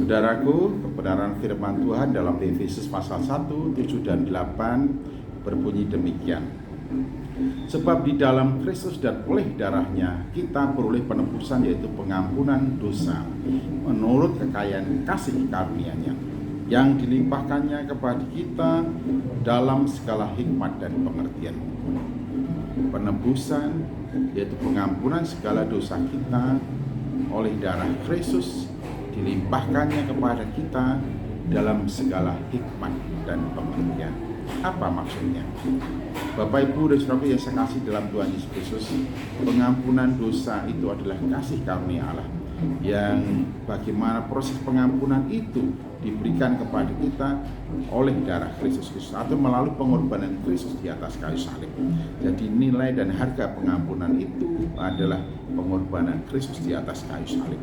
Saudaraku, kebenaran firman Tuhan dalam Efesus pasal 1, 7 dan 8 berbunyi demikian. Sebab di dalam Kristus dan oleh darahnya kita beroleh penebusan, yaitu pengampunan dosa menurut kekayaan kasih karunia-Nya yang dilimpahkannya kepada kita dalam segala hikmat dan pengertian. Penebusan yaitu pengampunan segala dosa kita oleh darah Kristus dilimpahkannya kepada kita dalam segala hikmat dan pengertian. Apa maksudnya? Bapak, Ibu, dan Saudara yang saya kasih dalam Tuhan Yesus Kristus, pengampunan dosa itu adalah kasih karunia Allah, yang bagaimana proses pengampunan itu diberikan kepada kita oleh darah Kristus atau melalui pengorbanan Kristus di atas kayu salib. Jadi nilai dan harga pengampunan itu adalah pengorbanan Kristus di atas kayu salib.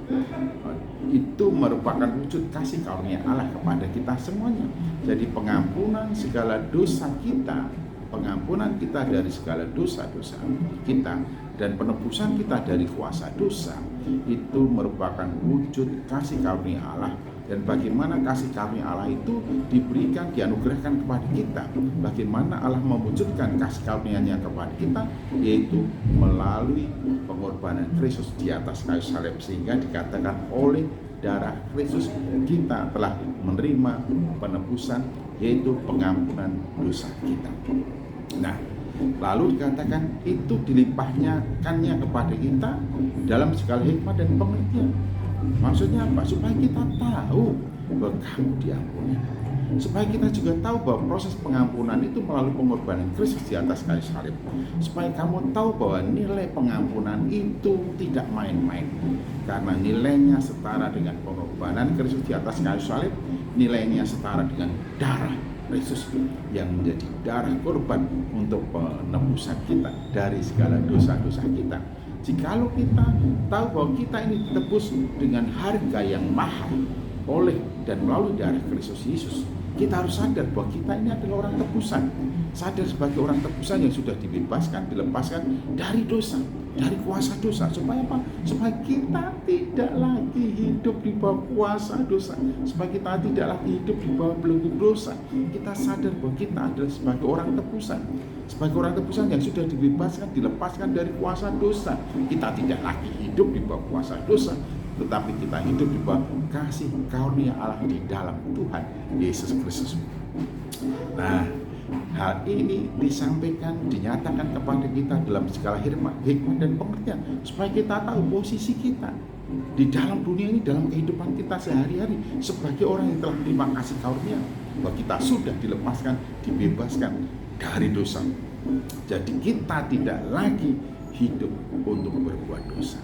Itu merupakan wujud kasih karunia Allah kepada kita semuanya. Jadi pengampunan segala dosa kita, pengampunan kita dari segala dosa-dosa kita, dan penebusan kita dari kuasa dosa, itu merupakan wujud kasih karunia Allah. Dan bagaimana kasih karunia Allah itu diberikan, dianugerahkan kepada kita, bagaimana Allah mewujudkan kasih karunia-Nya kepada kita, yaitu melalui pengorbanan Kristus di atas kayu salib, sehingga dikatakan oleh darah Kristus kita telah menerima penebusan, yaitu pengampunan dosa kita. Nah, lalu dikatakan itu dilimpahkannya kepada kita dalam segala hikmat dan pengertian. Maksudnya apa? Supaya kita tahu bahwa kamu diampuni, supaya kita juga tahu bahwa proses pengampunan itu melalui pengorbanan Kristus di atas kayu salib, supaya kamu tahu bahwa nilai pengampunan itu tidak main-main, karena nilainya setara dengan pengorbanan Kristus di atas kayu salib, nilainya setara dengan darah Kristus yang menjadi darah korban untuk penebusan kita dari segala dosa-dosa kita. Jikalau kita tahu bahwa kita ini ditebus dengan harga yang mahal oleh dan melalui darah Kristus Yesus, kita harus sadar bahwa kita ini adalah orang tebusan. Sadar sebagai orang tebusan yang sudah dibebaskan, dilepaskan dari dosa, dari kuasa dosa. Supaya apa? Supaya kita tidak lagi hidup di bawah kuasa dosa, supaya kita tidak lagi hidup di bawah belenggu dosa. Kita sadar bahwa kita adalah sebagai orang tebusan, sebagai orang tebusan yang sudah dibebaskan, dilepaskan dari kuasa dosa. Kita tidak lagi hidup di bawah kuasa dosa, tetapi kita hidup di bawah kasih karunia Allah di dalam Tuhan Yesus Kristus. Nah, hal ini disampaikan, dinyatakan kepada kita dalam segala hikmat dan pengertian, supaya kita tahu posisi kita di dalam dunia ini, dalam kehidupan kita sehari-hari sebagai orang yang telah menerima kasih karunia, bahwa kita sudah dilepaskan, dibebaskan dari dosa. Jadi kita tidak lagi hidup untuk berbuat dosa.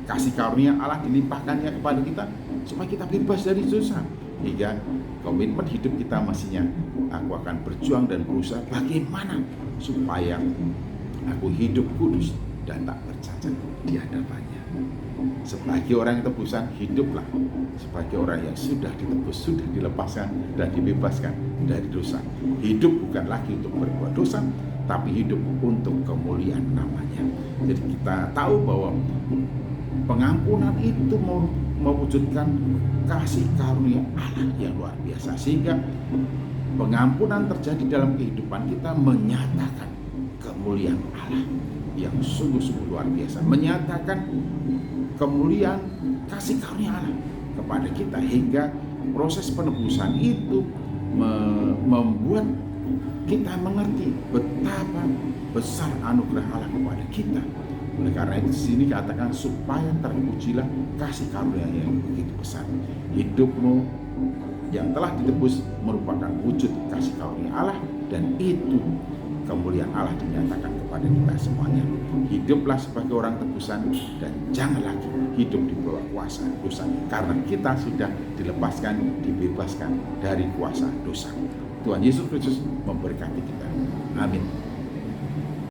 Kasih karunia Allah dilimpahkannya kepada kita supaya kita bebas dari dosa, hingga komitmen hidup kita mestinya, aku akan berjuang dan berusaha bagaimana supaya aku hidup kudus dan tak bercacat di hadapannya. Sebagai orang yang tebusan, hiduplah sebagai orang yang sudah ditebus, sudah dilepaskan dan dibebaskan dari dosa. Hidup bukan lagi untuk berbuat dosa, tapi hidup untuk kemuliaan namanya. Jadi kita tahu bahwa pengampunan itu mewujudkan kasih karunia Allah yang luar biasa, sehingga pengampunan terjadi dalam kehidupan kita menyatakan kemuliaan Allah yang sungguh-sungguh luar biasa, menyatakan kemuliaan kasih karunia Allah kepada kita, hingga proses penebusan itu membuat kita mengerti betapa besar anugerah Allah kepada kita. Oleh karena itu di sini katakan supaya terpujilah kasih karunia yang begitu besar. Hidupmu yang telah ditebus merupakan wujud kasih karunia Allah, dan itu kemuliaan Allah dinyatakan kepada kita semuanya. Hiduplah sebagai orang tebusan dan jangan lagi hidup di bawah kuasa dosa, karena kita sudah dilepaskan, dibebaskan dari kuasa dosa. Tuhan Yesus Kristus memberkati kita. Amin.